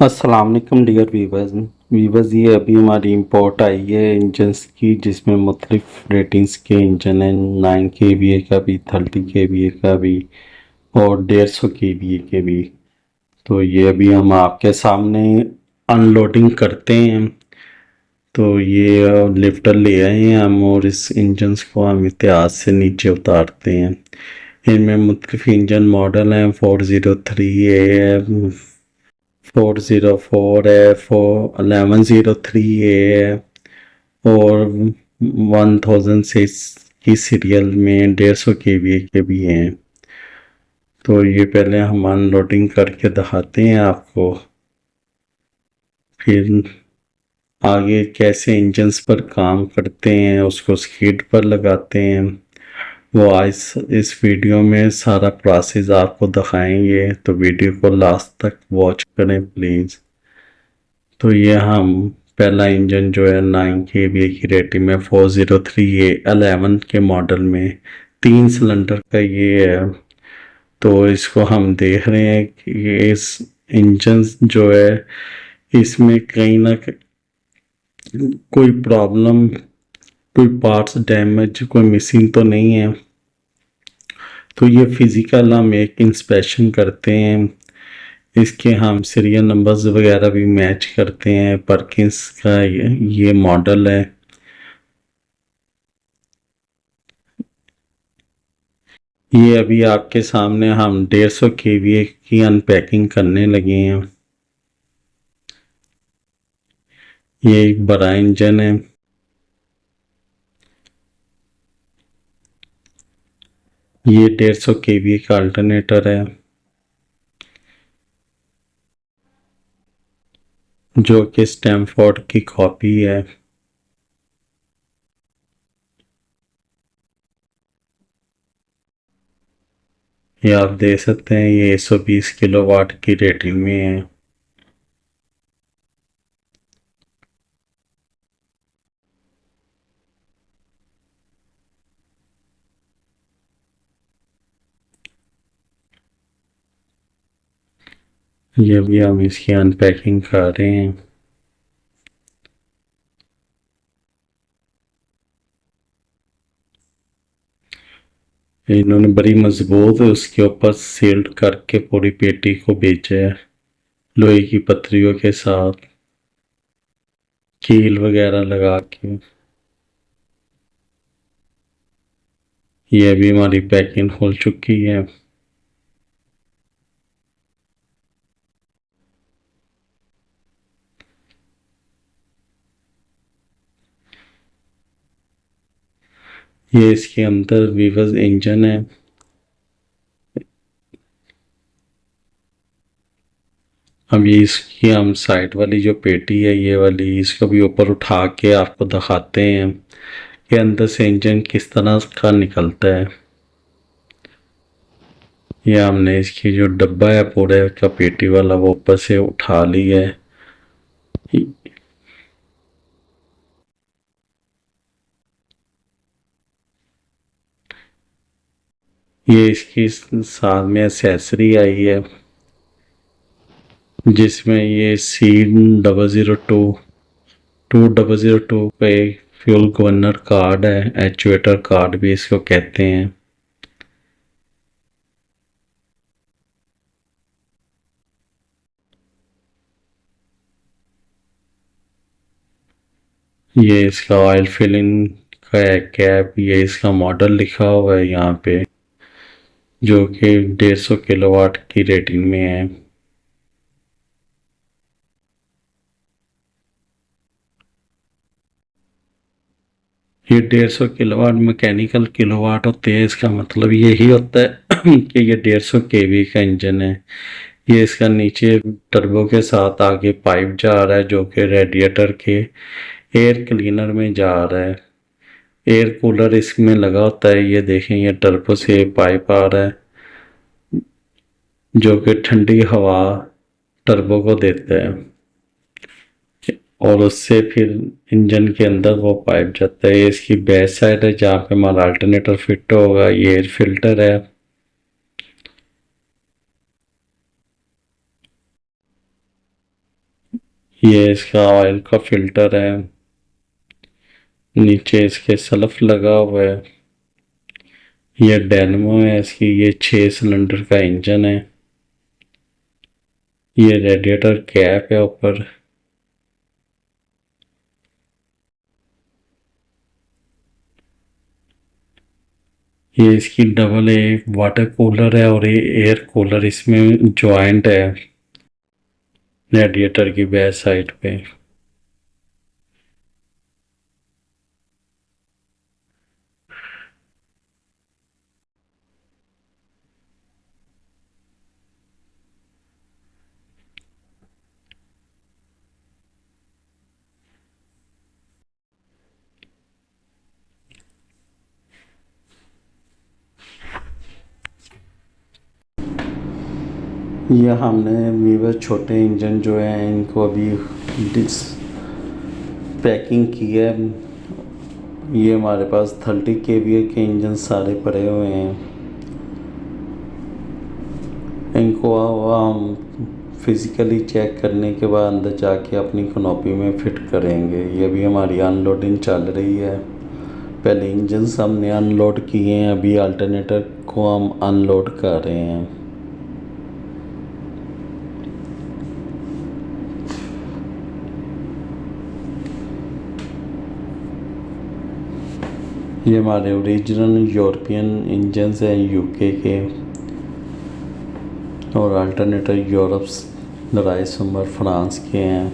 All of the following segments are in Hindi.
अस्सलाम वालेकुम डियर वीवर्स। ये अभी हमारी इंपोर्ट आई है इंजन्स की, जिसमें मुख्तलिफ रेटिंग्स के इंजन हैं। 9 kVA का भी, 30 kVA का भी और 150 kVA के भी। तो ये अभी हम आपके सामने अनलोडिंग करते हैं। तो ये लिफ्टर ले आए हैं हम, और इस इंजन्स को हम इतिहास से नीचे उतारते हैं। इनमें मुख्तलिफ इंजन मॉडल हैं। 403 है, 404 है, 1103 है, और 1006 की सीरियल में 150 kVA के भी हैं। तो ये पहले हम अनलोडिंग करके दिखाते हैं आपको, फिर आगे कैसे इंजन्स पर काम करते हैं उसको स्किड पर लगाते हैं। वो आज इस वीडियो में सारा प्रोसेस आपको दिखाएंगे, तो वीडियो को लास्ट तक वॉच करें प्लीज़। तो ये हम पहला इंजन जो है 9 kVA की रेटिंग में 403 ए 11 के मॉडल में 3 सिलेंडर का ये है। तो इसको हम देख रहे हैं कि ये इस इंजन जो है इसमें कहीं ना कोई प्रॉब्लम, कोई पार्ट्स डैमेज, कोई मिसिंग तो नहीं है। तो ये फिज़िकल हम एक इंस्पेक्शन करते हैं, इसके हम सीरियल नंबर्स वगैरह भी मैच करते हैं। परकिंस का ये मॉडल है। ये अभी आपके सामने हम 150 kVA की अनपैकिंग करने लगे हैं। ये एक बड़ा इंजन है। ये 150 kVA का अल्टरनेटर है, जो कि स्टैमफोर्ड की कॉपी है। ये आप देख सकते हैं, ये 120 किलोवाट की रेटिंग में है। ये भी हम इसकी अनपैकिंग कर रहे हैं। इन्होंने बड़ी मजबूत उसके ऊपर सील्ड करके पूरी पेटी को बेचा है, लोहे की पत्रियों के साथ कील वगैरह लगा के। ये अभी हमारी पैकिंग खुल चुकी है। ये इसके अंदर वीवर्स इंजन है। अब ये इसकी हम साइड वाली जो पेटी है, ये वाली, इसको भी ऊपर उठा के आपको दिखाते हैं कि अंदर से इंजन किस तरह का निकलता है। ये हमने इसकी जो डब्बा है पूरे का पेटी वाला, वो ऊपर से उठा ली है। ये इसकी साथ में एसेसरी आई है, जिसमें ये C0022 का एक फ्यूल गवर्नर कार्ड है, एक्चुएटर कार्ड भी इसको कहते हैं। ये इसका ऑयल फिलिंग का कैप, ये इसका मॉडल लिखा हुआ है यहाँ पे, जो कि 150 किलोवाट की रेटिंग में है। ये 150 किलोवाट मैकेनिकल किलोवाट होते हैं, इसका मतलब यही होता है कि ये 150 kV का इंजन है। ये इसका नीचे टर्बो के साथ आगे पाइप जा रहा है, जो कि रेडिएटर के एयर क्लीनर में जा रहा है। एयर कूलर इसमें लगा होता है। ये देखें, ये टर्बो से पाइप आ रहा है, जो कि ठंडी हवा टर्बो को देता है, और उससे फिर इंजन के अंदर वो पाइप जाता है। ये इसकी बैक साइड है, जहाँ पे हमारा अल्टरनेटर फिट होगा। ये एयर फिल्टर है। ये इसका ऑयल का फिल्टर है, नीचे इसके सल्फ लगा हुआ है। ये डेनमो है इसकी, ये 6 सिलेंडर का इंजन है। ये रेडिएटर कैप है ऊपर। ये इसकी डबल ए वाटर कूलर है और ये एयर कूलर इसमें जॉइंट है रेडिएटर की बैक साइड पे। ये हमने वीवर छोटे इंजन जो हैं इनको अभी डिस पैकिंग की है। ये हमारे पास 30 kVA के इंजन सारे पड़े हुए हैं। इनको हम फिज़िकली चेक करने के बाद अंदर जाके अपनी कनोपी में फिट करेंगे। ये भी हमारी अनलोडिंग चल रही है। पहले इंजन हमने अनलोड किए हैं, अभी अल्टरनेटर को हम अनलोड कर रहे हैं। ये हमारे ओरिजिनल यूरोपियन इंजन्स हैं यूके के, और अल्टरनेटर यूरोप राइसमर फ्रांस के हैं।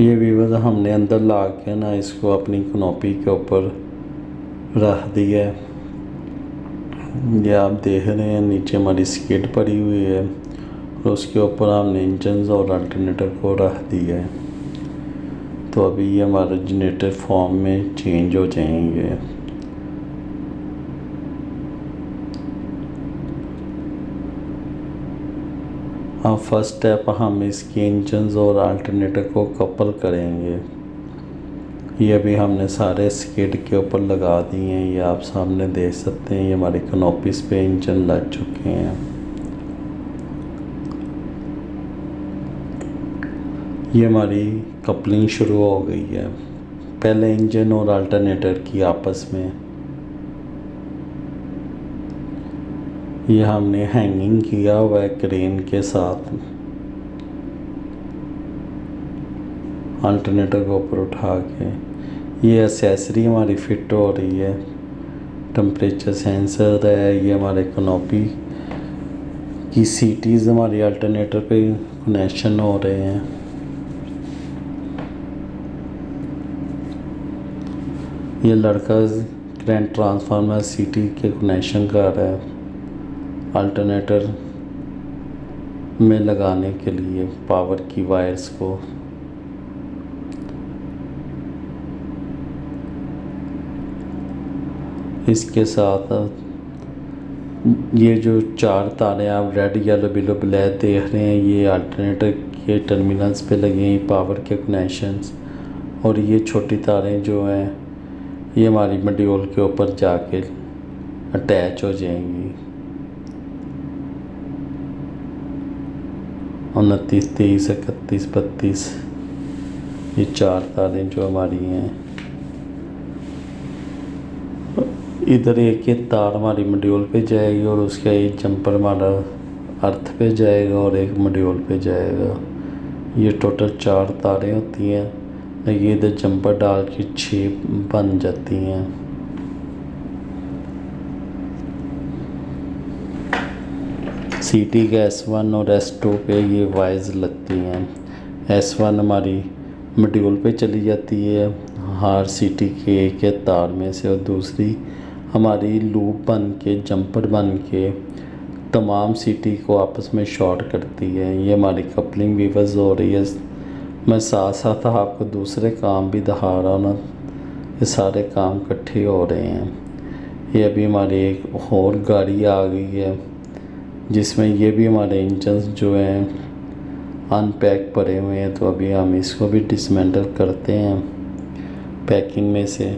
ये व्यूअर्स हमने अंदर ला के ना इसको अपनी कनोपी के ऊपर रख दिया है। ये आप देख रहे हैं नीचे हमारी स्किड पड़ी हुई है और उसके ऊपर हमने इंजन और अल्टरनेटर को रख दिया है। तो अभी ये हमारा जनरेटर फॉर्म में चेंज हो जाएंगे। अब फर्स्ट स्टेप हम इसके इंजन और अल्टरनेटर को कपल करेंगे। ये भी हमने सारे स्किड के ऊपर लगा दिए हैं। ये आप सामने देख सकते हैं, ये हमारे कनोपिस पे इंजन लग चुके हैं। ये हमारी कपलिंग शुरू हो गई है, पहले इंजन और अल्टरनेटर की आपस में। ये हमने हैंगिंग किया हुआ है क्रेन के साथ, अल्टरनेटर को ऊपर उठा के। ये एसेसरी हमारी फिट हो रही है, टेम्परेचर सेंसर है। ये हमारे कनोपी की सीटीज़ हमारी अल्टरनेटर पे कनेक्शन हो रहे हैं। ये लड़का करंट ट्रांसफार्मर सीटी के कनेक्शन कर रहा है अल्टरनेटर में लगाने के लिए पावर की वायर्स को। इसके साथ ये जो 4 तारें आप रेड येलो ब्लू ब्लैक देख रहे हैं, ये अल्टरनेटर के टर्मिनल्स पे लगे हैं पावर के कनेक्शंस। और ये छोटी तारें जो हैं ये हमारी मॉड्यूल के ऊपर जाके अटैच हो जाएंगी। 29, 23, 31, 32 ये 4 तारें जो हमारी हैं। इधर एक तार हमारी मॉड्यूल पे जाएगी और उसका एक जंपर हमारा अर्थ पे जाएगा और एक मॉड्यूल पे जाएगा। ये टोटल 4 तारें होती हैं। ये इधर जंपर डाल के 6 बन जाती हैं। सीटी के S1 और S2 पे ये वाइज लगती हैं। S1 हमारी मॉड्यूल पे चली जाती है हर सीटी के एक तार में से, और दूसरी हमारी लूप बन के जंपर बन के तमाम सीटी को आपस में शॉर्ट करती है। ये हमारी कपलिंग वीवर्स हो रही है। मैं साथ साथ आपको दूसरे काम भी दिखा रहा हूँ ना, ये सारे काम इकट्ठे हो रहे हैं। ये अभी हमारी एक और गाड़ी आ गई है जिसमें ये भी हमारे इंजन जो हैं अनपैक पड़े हुए हैं। तो अभी हम इसको भी डिसमेंटल करते हैं पैकिंग में से।